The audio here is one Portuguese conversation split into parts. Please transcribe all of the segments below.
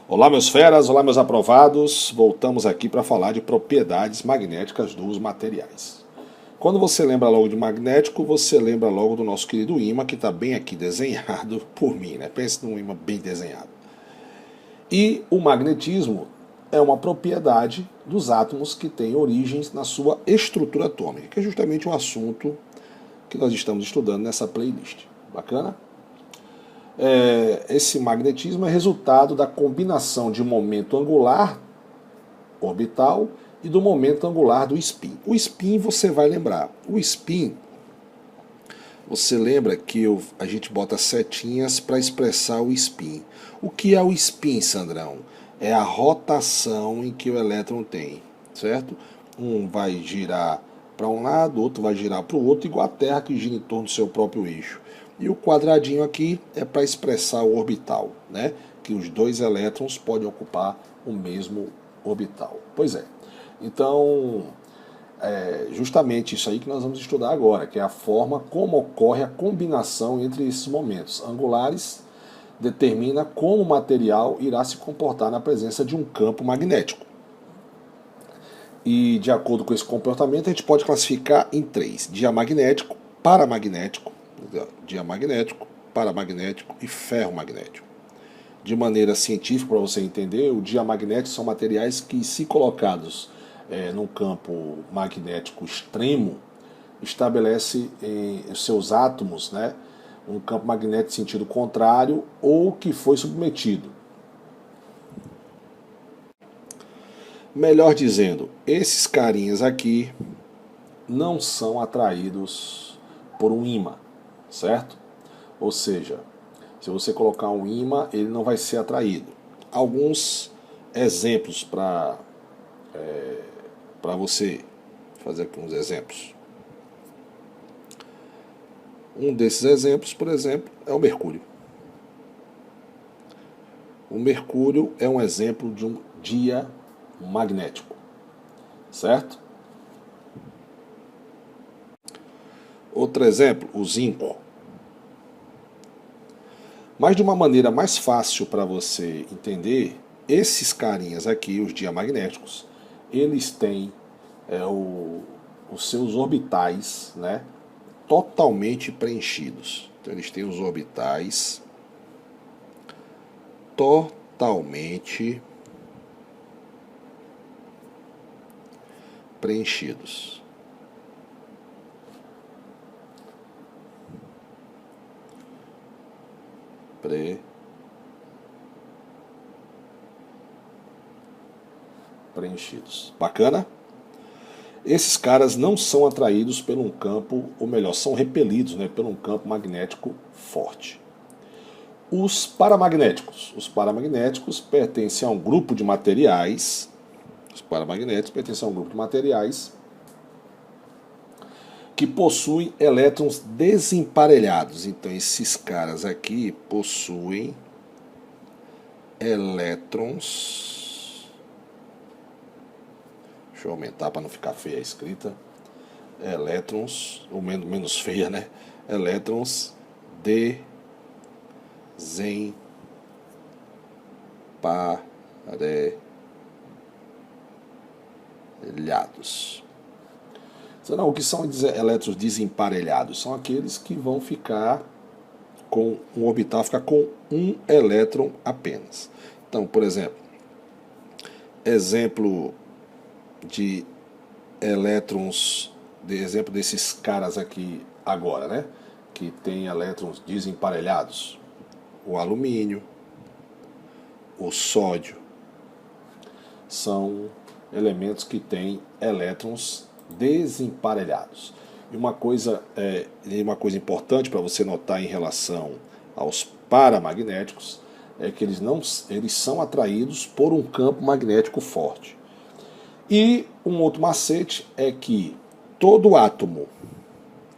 Olá meus feras, olá meus aprovados, voltamos aqui para falar de propriedades magnéticas dos materiais. Quando você lembra logo de magnético, você lembra logo do nosso querido ímã, que está bem aqui desenhado por mim, né? Pense num ímã bem desenhado. E o magnetismo é uma propriedade dos átomos que tem origens na sua estrutura atômica, que é justamente o assunto que nós estamos estudando nessa playlist. Bacana? Esse magnetismo é resultado da combinação de momento angular orbital e do momento angular do spin. O spin você vai lembrar. O spin, você lembra que a gente bota setinhas para expressar o spin. O que é o spin, Sandrão? É a rotação em que o elétron tem, certo? Um vai girar para um lado, outro vai girar para o outro, igual a Terra que gira em torno do seu próprio eixo. E o quadradinho aqui é para expressar o orbital, né? Que os dois elétrons podem ocupar o mesmo orbital. Pois é. Então, justamente isso aí que nós vamos estudar agora, que é a forma como ocorre a combinação entre esses momentos angulares, determina como o material irá se comportar na presença de um campo magnético. E de acordo com esse comportamento, a gente pode classificar em três: diamagnético, paramagnético, paramagnético e ferromagnético. De maneira científica, para você entender, o diamagnético são materiais que, se colocados num campo magnético extremo, estabelece em seus átomos, né, um campo magnético em sentido contrário ou que foi submetido. Melhor dizendo, esses carinhas aqui não são atraídos por um ímã, certo? Ou seja, se você colocar um ímã, ele não vai ser atraído. Alguns exemplos para você fazer aqui uns exemplos. Um desses exemplos, por exemplo, é o mercúrio. O mercúrio é um exemplo de um diamagnético, certo? Outro exemplo, o zinco. Mas de uma maneira mais fácil para você entender, esses carinhas aqui, os diamagnéticos, eles têm os seus orbitais, né, totalmente preenchidos. Então eles têm os orbitais totalmente preenchidos. Preenchidos. Bacana? Esses caras não são atraídos por um campo, ou melhor, são repelidos, né, por um campo magnético forte. Os paramagnéticos pertencem a um grupo de materiais. Os paramagnéticos pertencem a um grupo de materiais que possuem elétrons desemparelhados. Então esses caras aqui possuem elétrons. Deixa eu aumentar para não ficar feia a escrita. Elétrons, ou menos feia, né? Elétrons desemparelhados. Não, o que são elétrons desemparelhados? São aqueles que vão ficar com um orbital, ficar com um elétron apenas. Então, por exemplo, exemplo de elétrons, exemplo desses caras aqui agora, né? Que tem elétrons desemparelhados. O alumínio, o sódio, são elementos que têm elétrons desemparelhados. E uma coisa importante para você notar em relação aos paramagnéticos é que eles são atraídos por um campo magnético forte. E um outro macete é que todo átomo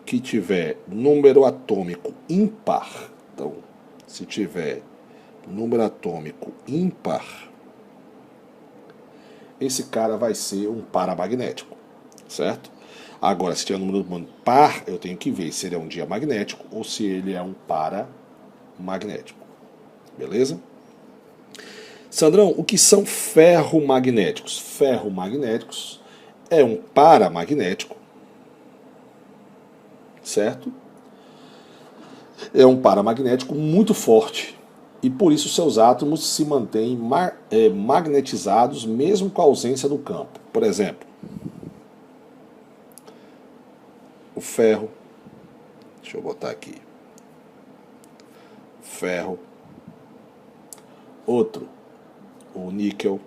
que tiver número atômico ímpar, então, se tiver número atômico ímpar, esse cara vai ser um paramagnético, certo? Agora, se tiver um número par, eu tenho que ver se ele é um diamagnético ou se ele é um paramagnético. Beleza? Sandrão, o que são ferromagnéticos? Ferromagnéticos é um paramagnético, certo? É um paramagnético muito forte e por isso seus átomos se mantêm magnetizados mesmo com a ausência do campo. Por exemplo, o ferro, deixa eu botar aqui, ferro, outro, o níquel,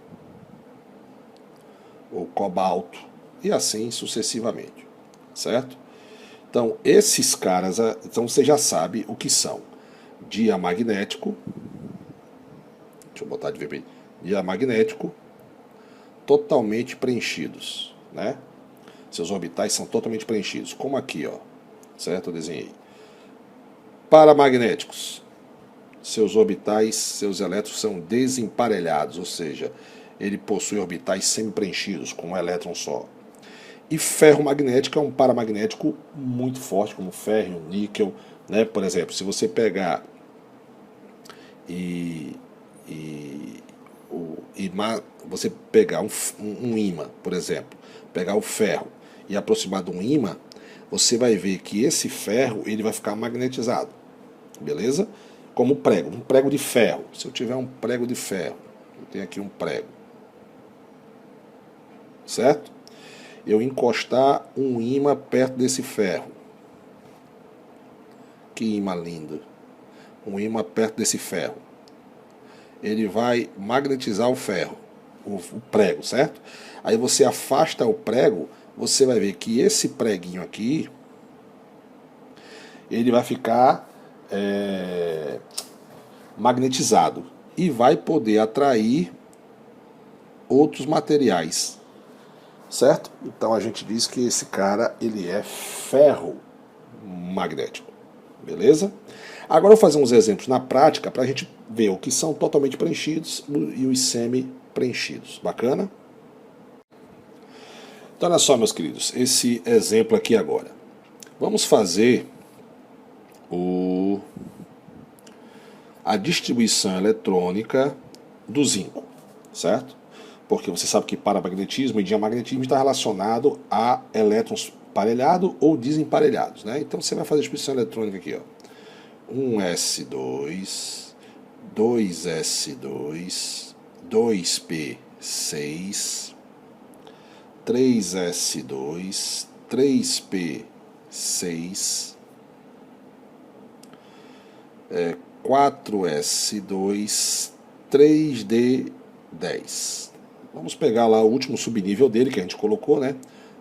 o cobalto e assim sucessivamente, certo? Então, esses caras, então você já sabe o que são. Diamagnético, deixa eu botar de vermelho, diamagnético, totalmente preenchidos, né? Seus orbitais são totalmente preenchidos, como aqui, ó, certo? Eu desenhei. Paramagnéticos, seus orbitais, seus elétrons são desemparelhados, ou seja, ele possui orbitais semi-preenchidos com um elétron só. E ferromagnético é um paramagnético muito forte, como ferro, níquel, né? Por exemplo, se você pegar você pegar um ímã, por exemplo, pegar o ferro e aproximar de um ímã, você vai ver que esse ferro ele vai ficar magnetizado, beleza? Como prego, um prego de ferro. Se eu tiver um prego de ferro, eu tenho aqui um prego, certo? Eu encostar um ímã perto desse ferro. Que ímã lindo. Um ímã perto desse ferro. Ele vai magnetizar o ferro, o prego, certo? Aí você afasta o prego, você vai ver que esse preguinho aqui, ele vai ficar magnetizado e vai poder atrair outros materiais, certo? Então a gente diz que esse cara ele é ferro magnético, beleza? Agora eu vou fazer uns exemplos na prática para a gente ver o que são totalmente preenchidos e os semi-preenchidos. Bacana? Então olha só, meus queridos, esse exemplo aqui agora. Vamos fazer a distribuição eletrônica do zinco, certo? Porque você sabe que paramagnetismo e diamagnetismo está relacionado a elétrons parelhados ou desemparelhados, né? Então você vai fazer a distribuição eletrônica aqui, ó. 1s2, 2s2, 2p6, 3s2, 3p6, 4s2, 3d10. Vamos pegar lá o último subnível dele que a gente colocou, né?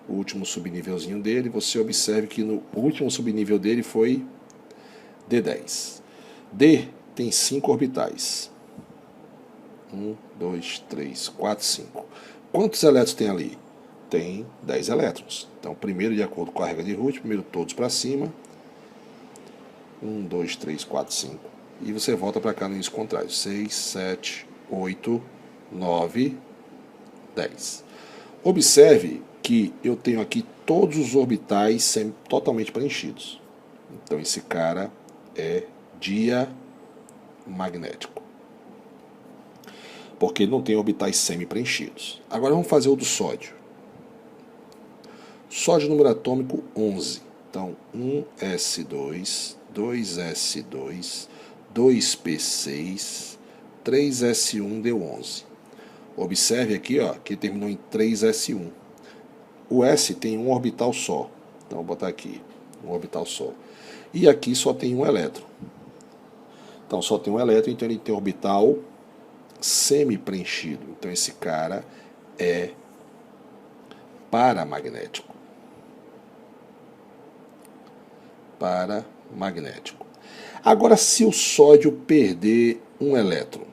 O último subnívelzinho dele. Você observe que no último subnível dele foi D10. D tem 5 orbitais. 1, 2, 3, 4, 5. Quantos elétrons tem ali? Tem 10 elétrons. Então, primeiro, de acordo com a regra de Root, primeiro todos para cima. 1, 2, 3, 4, 5. E você volta para cá no índice contrário. 6, 7, 8, 9, 10. Observe que eu tenho aqui todos os orbitais totalmente preenchidos. Então, esse cara é diamagnético, porque ele não tem orbitais semi-preenchidos. Agora vamos fazer o do sódio. Sódio número atômico 11. Então 1s2, 2s2, 2p6, 3s1 deu 11. Observe aqui, ó, que terminou em 3s1. O S tem um orbital só. Então vou botar aqui, um orbital só. E aqui só tem um elétron. Então só tem um elétron, então ele tem orbital semi-preenchido. Então esse cara é paramagnético. Paramagnético. Agora, se o sódio perder um elétron,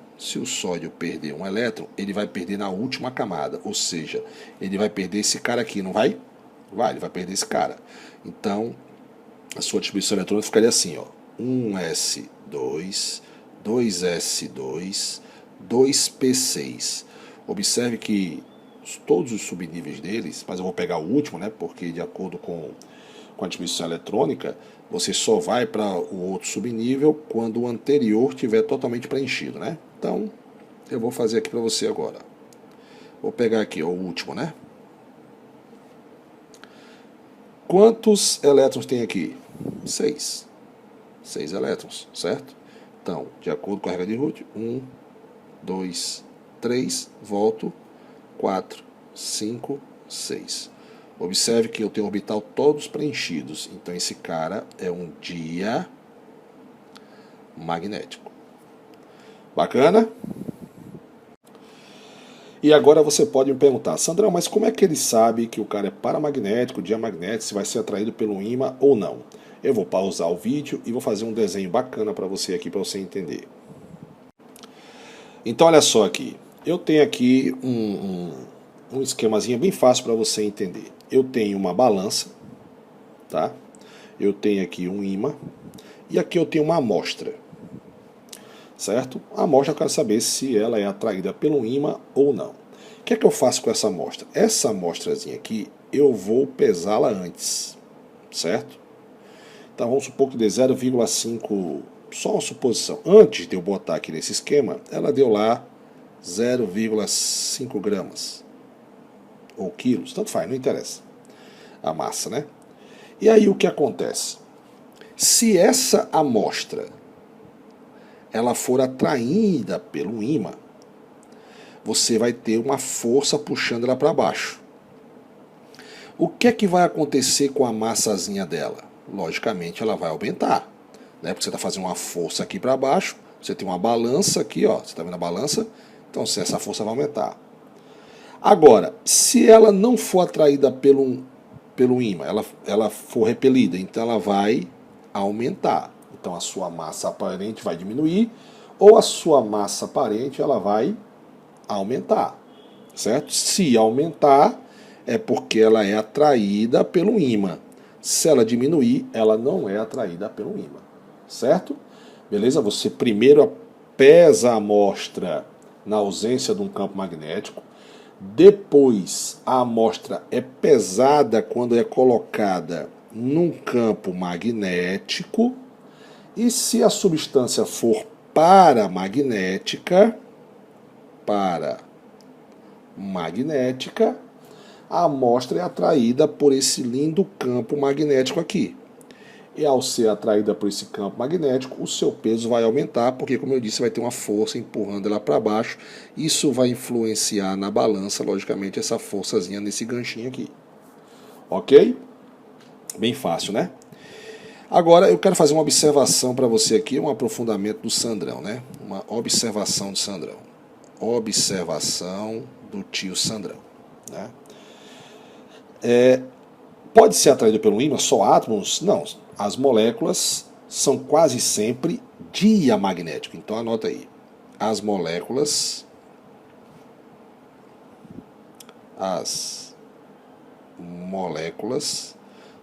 ele vai perder na última camada, ou seja, ele vai perder esse cara aqui, não vai? Vai, ele vai perder esse cara. Então, a sua distribuição eletrônica ficaria assim, ó, 1s2, 2s2, 2p6. Observe que todos os subníveis deles, mas eu vou pegar o último, né, porque de acordo com a distribuição eletrônica, você só vai para o outro subnível quando o anterior estiver totalmente preenchido, né? Então, Eu vou fazer aqui para você agora. Vou pegar aqui o último, né? Quantos elétrons tem aqui? 6. 6 elétrons, certo? Então, de acordo com a regra de Root, 1, 2, 3, volto, 4, 5, 6. Observe que eu tenho orbital todos preenchidos. Então, esse cara é um diamagnético. Bacana? E agora você pode me perguntar, Sandrão, mas como é que ele sabe que o cara é paramagnético, diamagnético, se vai ser atraído pelo ímã ou não? Eu vou pausar o vídeo e vou fazer um desenho bacana para você aqui, para você entender. Então, olha só aqui. Eu tenho aqui um esquemazinho bem fácil para você entender. Eu tenho uma balança, tá? Eu tenho aqui um ímã e aqui eu tenho uma amostra, certo? A amostra eu quero saber se ela é atraída pelo ímã ou não. O que é que eu faço com essa amostra? Essa amostrazinha aqui eu vou pesá-la antes, certo? Então vamos supor que dê 0,5, só uma suposição. Antes de eu botar aqui nesse esquema, ela deu lá 0,5 gramas. Ou quilos, tanto faz, não interessa. A massa, né? E aí o que acontece? Se essa amostra ela for atraída pelo ímã, você vai ter uma força puxando ela para baixo. O que é que vai acontecer com a massazinha dela? Logicamente ela vai aumentar, né? Porque você está fazendo uma força aqui para baixo, você tem uma balança aqui, ó, você está vendo a balança? Então essa força vai aumentar. Agora, se ela não for atraída pelo ímã, ela for repelida, então ela vai aumentar. Então a sua massa aparente vai diminuir, ou a sua massa aparente ela vai aumentar, certo? Se aumentar, é porque ela é atraída pelo ímã. Se ela diminuir, ela não é atraída pelo ímã, certo? Beleza? Você primeiro pesa a amostra na ausência de um campo magnético, depois a amostra é pesada quando é colocada num campo magnético, e se a substância for paramagnética, a amostra é atraída por esse lindo campo magnético aqui. E ao ser atraída por esse campo magnético, o seu peso vai aumentar, porque, como eu disse, vai ter uma força empurrando ela para baixo. Isso vai influenciar na balança, logicamente, essa forçazinha nesse ganchinho aqui. Ok? Bem fácil, né? Agora eu quero fazer uma observação para você aqui, um aprofundamento do Sandrão, né? Uma observação do Sandrão. Observação do tio Sandrão, né? Pode ser atraído pelo ímã só átomos? Não. As moléculas são quase sempre diamagnéticas. Então anota aí. As moléculas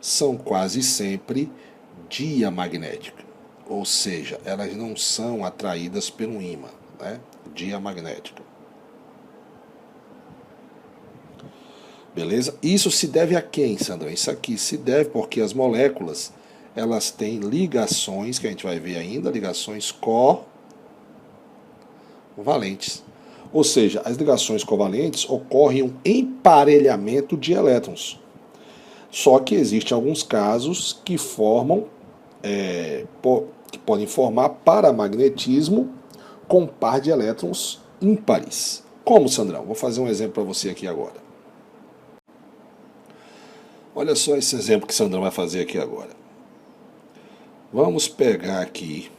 são quase sempre diamagnéticas. Ou seja, elas não são atraídas pelo ímã, né? Diamagnética. Beleza? Isso se deve a quem, Sandrão? Isso aqui se deve porque as moléculas elas têm ligações, que a gente vai ver ainda, ligações covalentes. Ou seja, as ligações covalentes ocorrem um emparelhamento de elétrons. Só que existem alguns casos que que podem formar paramagnetismo com par de elétrons ímpares. Como, Sandrão? Vou fazer um exemplo para você aqui agora. Olha só esse exemplo que o Sandrão vai fazer aqui agora. Vamos pegar aqui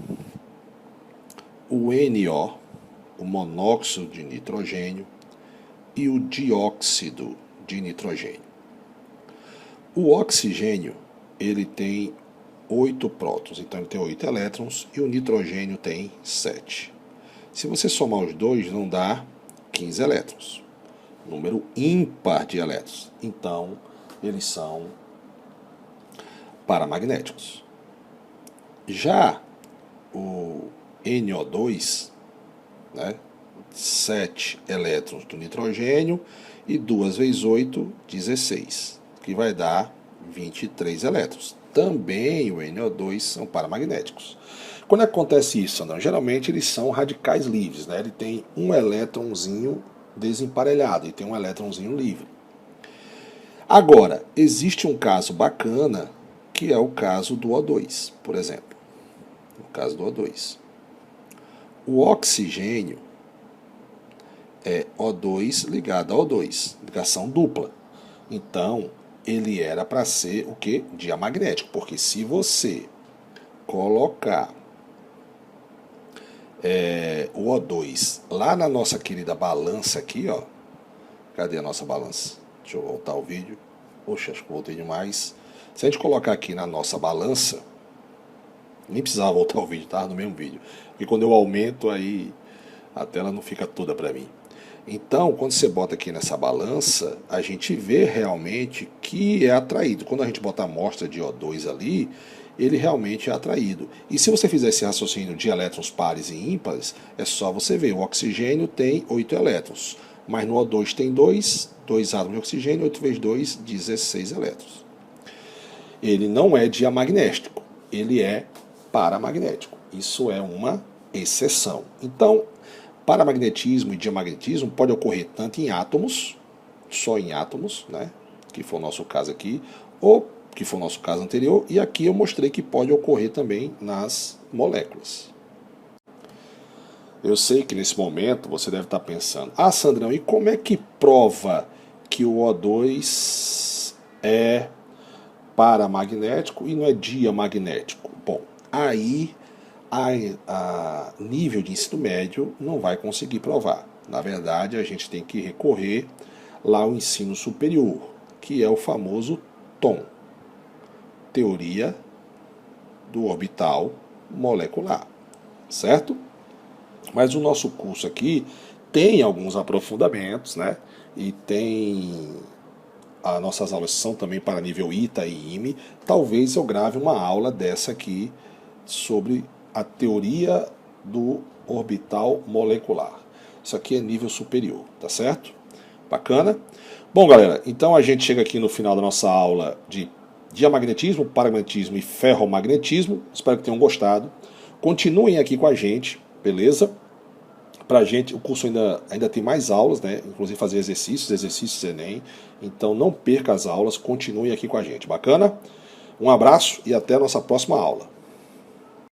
o NO, o monóxido de nitrogênio, e o dióxido de nitrogênio. O oxigênio, ele tem 8 prótons, então ele tem 8 elétrons, e o nitrogênio tem 7. Se você somar os dois, não dá 15 elétrons. Número ímpar de elétrons. Então, eles são paramagnéticos. Já o NO2, né, 7 elétrons do nitrogênio e 2 vezes 8, 16, que vai dar 23 elétrons. Também o NO2 são paramagnéticos. Quando acontece isso, Sandrão? Geralmente eles são radicais livres, né? Ele tem um elétronzinho desemparelhado e tem um elétronzinho livre. Agora, existe um caso bacana, que é o caso do O2, por exemplo. O caso do O2. O oxigênio é O2 ligado a O2, ligação dupla. Então, ele era para ser o quê? Diamagnético, porque se você colocar o O2 lá na nossa querida balança aqui, ó. Cadê a nossa balança? Deixa eu voltar o vídeo. Poxa, acho que voltei demais. Se a gente colocar aqui na nossa balança, nem precisava voltar o vídeo, tá? No mesmo vídeo. Porque quando eu aumento, aí a tela não fica toda para mim. Então, quando você bota aqui nessa balança, a gente vê realmente que é atraído. Quando a gente bota a amostra de O2 ali, ele realmente é atraído. E se você fizer esse raciocínio de elétrons pares e ímpares, é só você ver. O oxigênio tem 8 elétrons, mas no O2 tem 2 átomos de oxigênio, 8 vezes 2, 16 elétrons. Ele não é diamagnético, ele é paramagnético. Isso é uma exceção. Então, paramagnetismo e diamagnetismo pode ocorrer tanto em átomos, só em átomos, né, que foi o nosso caso aqui, ou que foi o nosso caso anterior, e aqui eu mostrei que pode ocorrer também nas moléculas. Eu sei que nesse momento você deve estar pensando, Sandrão, e como é que prova que o O2 é paramagnético e não é diamagnético? Bom, aí a nível de ensino médio não vai conseguir provar. Na verdade, a gente tem que recorrer lá ao ensino superior, que é o famoso TOM, Teoria do Orbital Molecular, certo? Mas o nosso curso aqui tem alguns aprofundamentos, né? E tem... As nossas aulas são também para nível ITA e IME. Talvez eu grave uma aula dessa aqui sobre a teoria do orbital molecular. Isso aqui é nível superior, tá certo? Bacana? Bom, galera, então a gente chega aqui no final da nossa aula de diamagnetismo, paramagnetismo e ferromagnetismo. Espero que tenham gostado. Continuem aqui com a gente, beleza? Pra gente, o curso ainda tem mais aulas, né? Inclusive fazer exercícios Enem. Então não perca as aulas, continuem aqui com a gente. Bacana? Um abraço e até a nossa próxima aula.